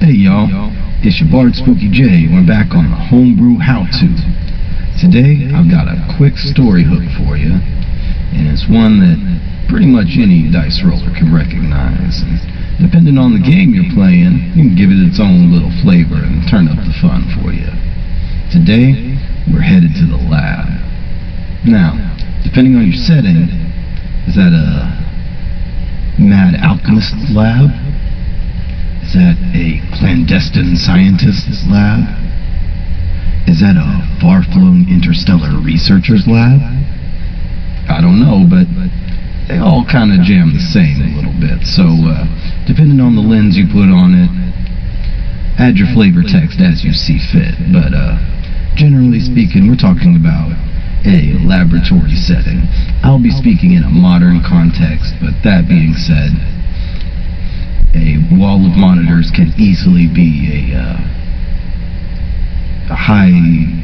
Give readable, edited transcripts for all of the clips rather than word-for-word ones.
Hey y'all, it's your Bard Spooky J. We're back on the Homebrew How-To. Today, I've got a quick story hook for you, and it's one that pretty much any dice roller can recognize. And depending on the game you're playing, you can give it its own little flavor and turn up the fun for you. Today, we're headed to the lab. Now, depending on your setting, is that a mad alchemist lab? Is that a clandestine scientist's lab? Is that a far-flung interstellar researcher's lab? I don't know, but they all kind of jam the same a little bit. So, depending on the lens you put on it, add your flavor text as you see fit. But, generally speaking, we're talking about a laboratory setting. I'll be speaking in a modern context, but that being said, a wall of monitors can easily be a high-angled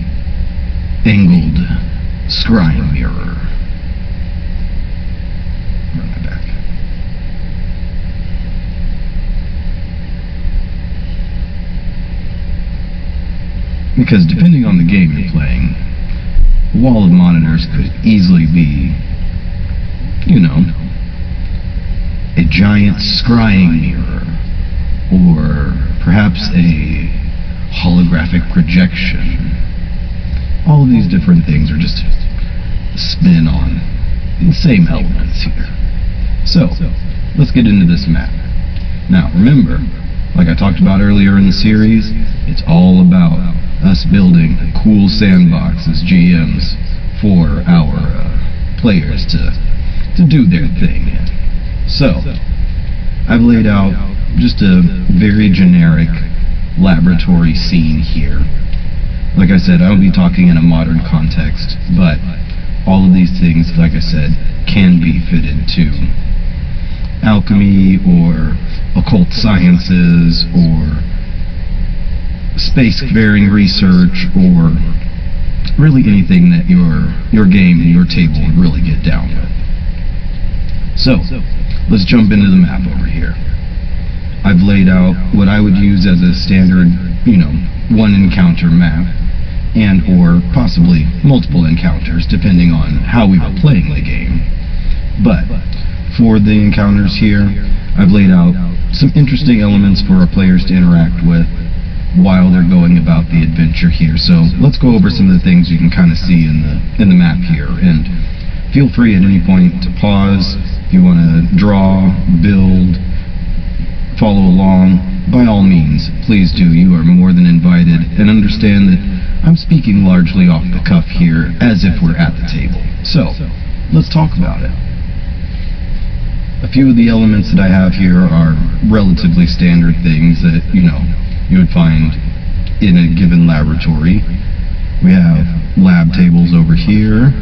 scrying mirror. Run my back. Because depending on the game you're playing, a wall of monitors could easily be, you know, a giant scrying mirror, or perhaps a holographic projection. All of these different things are just a spin on the same elements here. So, let's get into this map. Now, remember, like I talked about earlier in the series, it's all about us building cool sandboxes, GMs, for our players to do their thing in. So, I've laid out just a very generic laboratory scene here. Like I said, I'll be talking in a modern context, but all of these things, like I said, can be fitted to alchemy or occult sciences or space-faring research or really anything that your game and your table would really get down with. So, let's jump into the map over here. I've laid out what I would use as a standard, one encounter map, and or possibly multiple encounters, depending on how we were playing the game. But, for the encounters here, I've laid out some interesting elements for our players to interact with while they're going about the adventure here. So, let's go over some of the things you can kind of see in the map here, and feel free at any point to pause. If you want to draw, build, follow along, by all means, please do. You are more than invited, and understand that I'm speaking largely off the cuff here, as if we're at the table. So, let's talk about it. A few of the elements that I have here are relatively standard things that, you would find in a given laboratory. We have lab tables over here.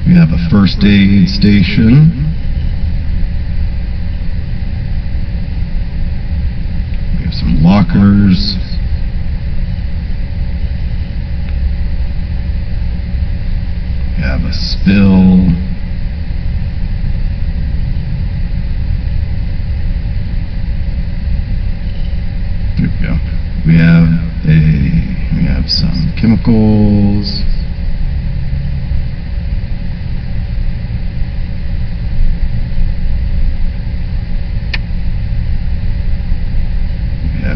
We have a first aid station. We have some lockers. We have a spill. There we go. We have some chemicals.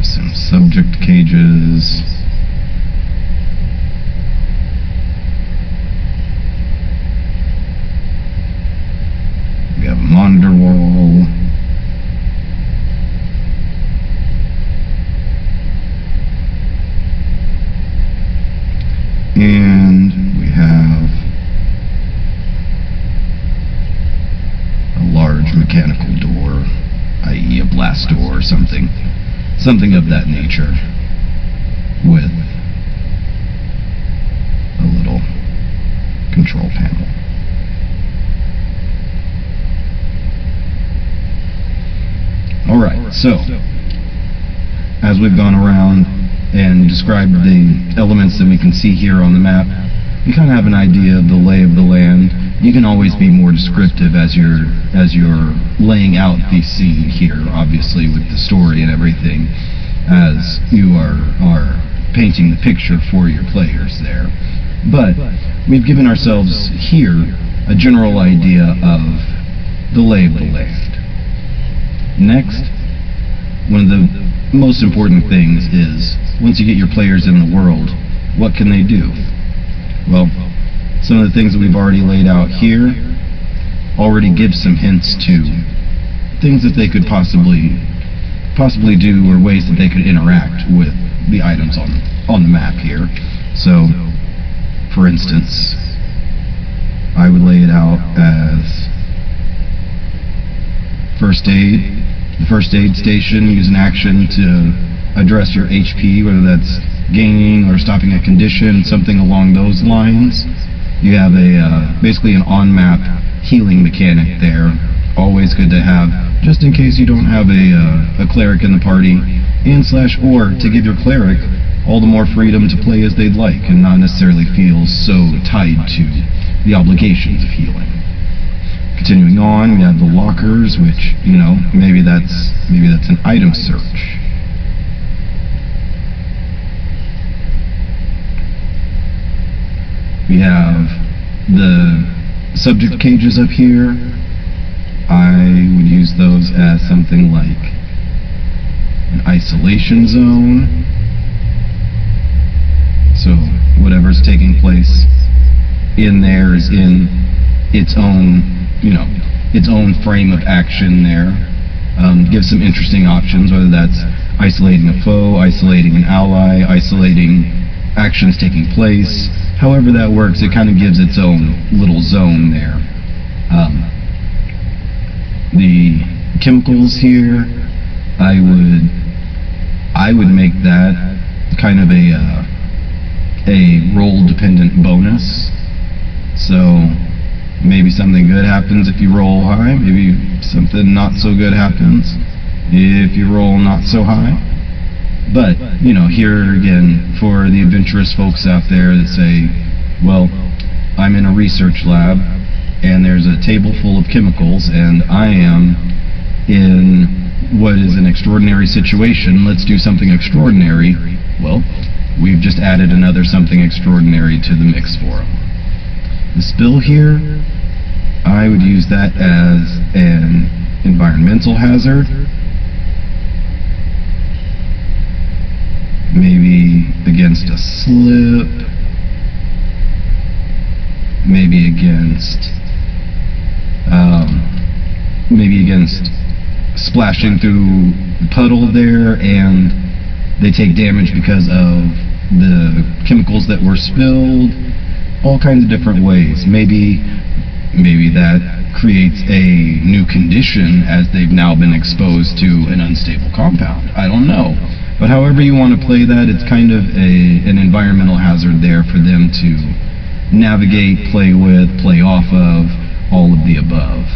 Some subject cages. We have a monitor wall. And we have a large mechanical door, i.e. a blast door or something. Something of that nature, with a little control panel. Alright, so, as we've gone around and described the elements that we can see here on the map, you kind of have an idea of the lay of the land you can always be more descriptive as you're laying out the scene here, obviously with the story and everything, as you are painting the picture for your players there. But we've given ourselves here a general idea of the lay of the land. Next, one of the most important things is, once you get your players in the world, what can they do? Well, some of the things that we've already laid out here already give some hints to things that they could possibly do, or ways that they could interact with the items on the map here. So, for instance, I would lay it out as first aid. The first aid station, use an action to address your HP, whether that's gaining or stopping a condition, something along those lines. You have basically an on-map healing mechanic there. Always good to have, just in case you don't have a cleric in the party, or to give your cleric all the more freedom to play as they'd like and not necessarily feel so tied to the obligations of healing. Continuing on, we have the lockers, which, maybe that's an item search. We have the subject cages up here. I would use those as something like an isolation zone. So whatever's taking place in there is in its own frame of action there. Gives some interesting options, whether that's isolating a foe, isolating an ally, isolating actions taking place. However that works, it kind of gives its own little zone there. The chemicals here, I would make that kind of a roll-dependent bonus. So maybe something good happens if you roll high, maybe something not so good happens if you roll not so high. But, here again, for the adventurous folks out there that say, well, I'm in a research lab, and there's a table full of chemicals, and I am in what is an extraordinary situation, let's do something extraordinary. Well, we've just added another something extraordinary to the mix for them. The spill here, I would use that as an environmental hazard. Maybe against a slip. Maybe against splashing through the puddle there, and they take damage because of the chemicals that were spilled. All kinds of different ways. Maybe that creates a new condition as they've now been exposed to an unstable compound. I don't know. But however you want to play that, it's kind of an environmental hazard there for them to navigate, play with, play off of, all of the above.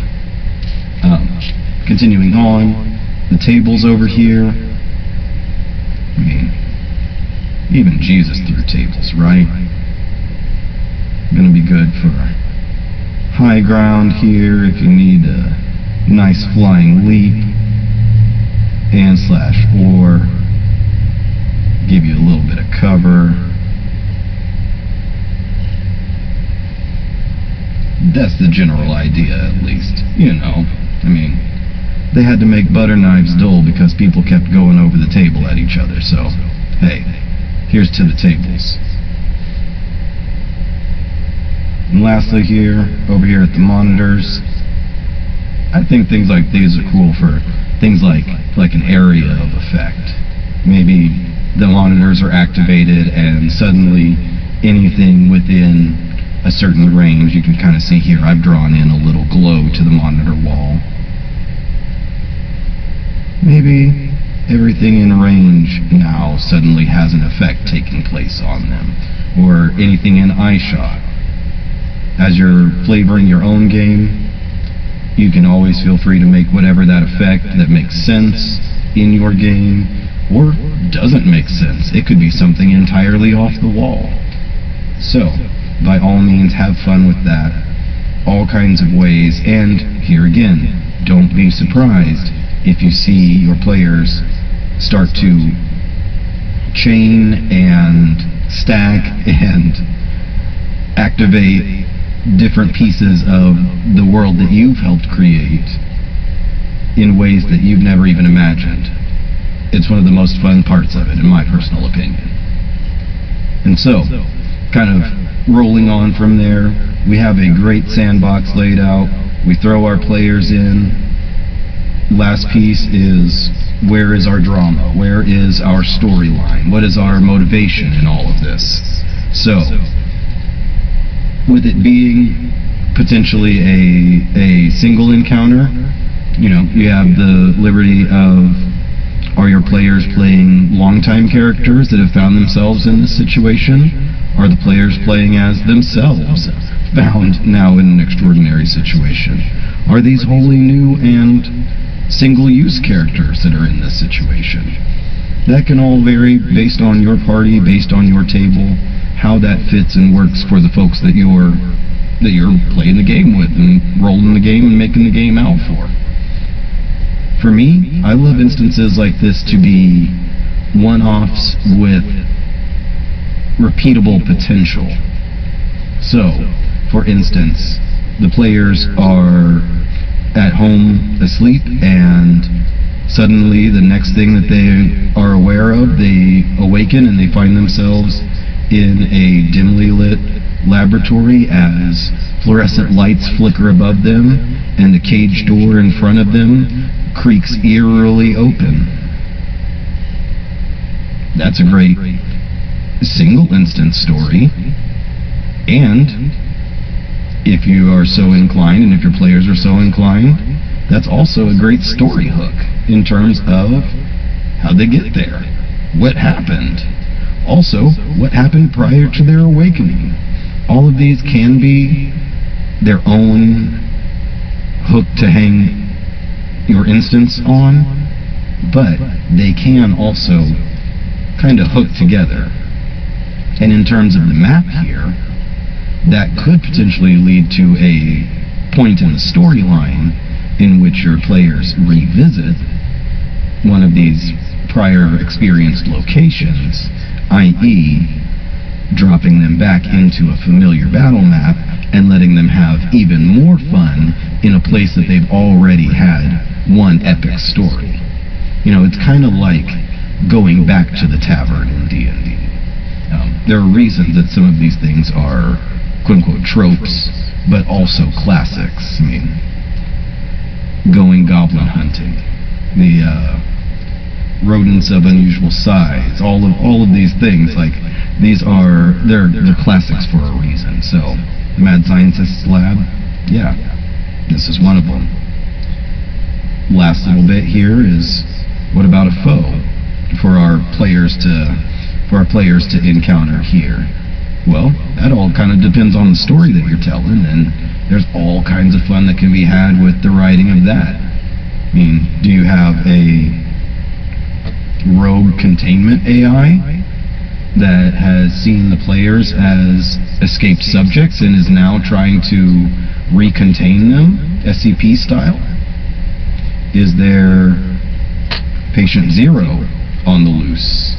Continuing on, the tables over here. I mean, even Jesus threw tables, right? Gonna be good for high ground here if you need a nice flying leap, and/or give you a little bit of cover. That's the general idea, at least. I mean, they had to make butter knives dull because people kept going over the table at each other, so, hey, here's to the tables. And lastly over here at the monitors, I think things like these are cool for things like an area of effect. Maybe the monitors are activated and suddenly anything within a certain range, you can kind of see here, I've drawn in a little glow to the monitor wall. Maybe everything in range now suddenly has an effect taking place on them, or anything in eye shot. As you're flavoring your own game, you can always feel free to make whatever that effect that makes sense in your game, or doesn't make sense. It could be something entirely off the wall. So, by all means, have fun with that. all kinds of ways. And here again, don't be surprised if you see your players start to chain and stack and activate different pieces of the world that you've helped create in ways that you've never even imagined. It's one of the most fun parts of it, in my personal opinion. And so, kind of rolling on from there, we have a great sandbox laid out. We throw our players in. Last piece is, where is our drama? Where is our storyline? What is our motivation in all of this? So, with it being potentially a single encounter, you have the liberty of, are your players playing longtime characters that have found themselves in this situation? Are the players playing as themselves, found now in an extraordinary situation? Are these wholly new and single-use characters that are in this situation? That can all vary based on your party, based on your table, how that fits and works for the folks that you're playing the game with and rolling the game and making the game out for. For me, I love instances like this to be one-offs with repeatable potential. So, for instance, the players are at home asleep, and suddenly the next thing that they are aware of, they awaken and they find themselves in a dimly lit laboratory as fluorescent lights flicker above them and the cage door in front of them creaks eerily open. That's a great single instance story. And if you are so inclined, and if your players are so inclined, that's also a great story hook in terms of how they get there, what happened. Also, what happened prior to their awakening. All of these can be their own hook to hang your instance on, but they can also kind of hook together. And in terms of the map here, that could potentially lead to a point in the storyline in which your players revisit one of these prior experienced locations, i.e., dropping them back into a familiar battle map and letting them have even more fun in a place that they've already had one epic story. It's kind of like going back to the tavern in D&D. There are reasons that some of these things are quote-unquote tropes, but also classics. Going goblin hunting, the rodents of unusual size, all of these things, they're classics for a reason. So, the Mad Scientist's Lab, yeah, this is one of them. Last little bit here is, what about a foe for our players to encounter here? Well, that all kind of depends on the story that you're telling, and there's all kinds of fun that can be had with the writing of that. Do you have a rogue containment AI that has seen the players as escaped subjects and is now trying to recontain them, SCP style? Is there Patient Zero on the loose,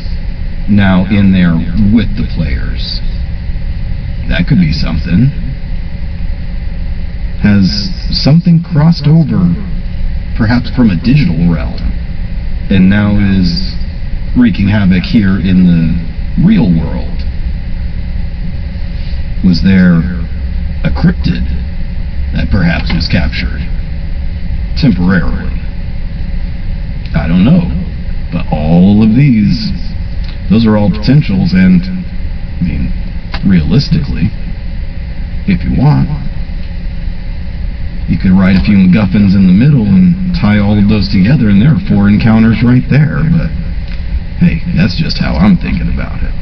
now in there with the players? That could be something. Has something crossed over, perhaps from a digital realm, and now is wreaking havoc here in the real world? Was there a cryptid that perhaps was captured temporarily? I don't know. But all of these, those are all potentials, and realistically, if you want, you could write a few MacGuffins in the middle and tie all of those together, and there are 4 encounters right there. But hey, that's just how I'm thinking about it.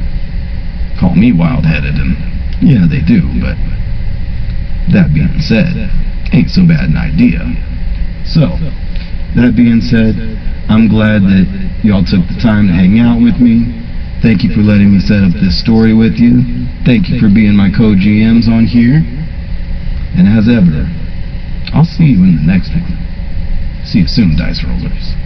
Call me wild-headed, and yeah, they do, but that being said, ain't so bad an idea. So, that being said, I'm glad that y'all took the time to hang out with me. Thank you for letting me set up this story with you. Thank you for being my co-GMs on here. And as ever, I'll see you in the next one. See you soon, dice rollers.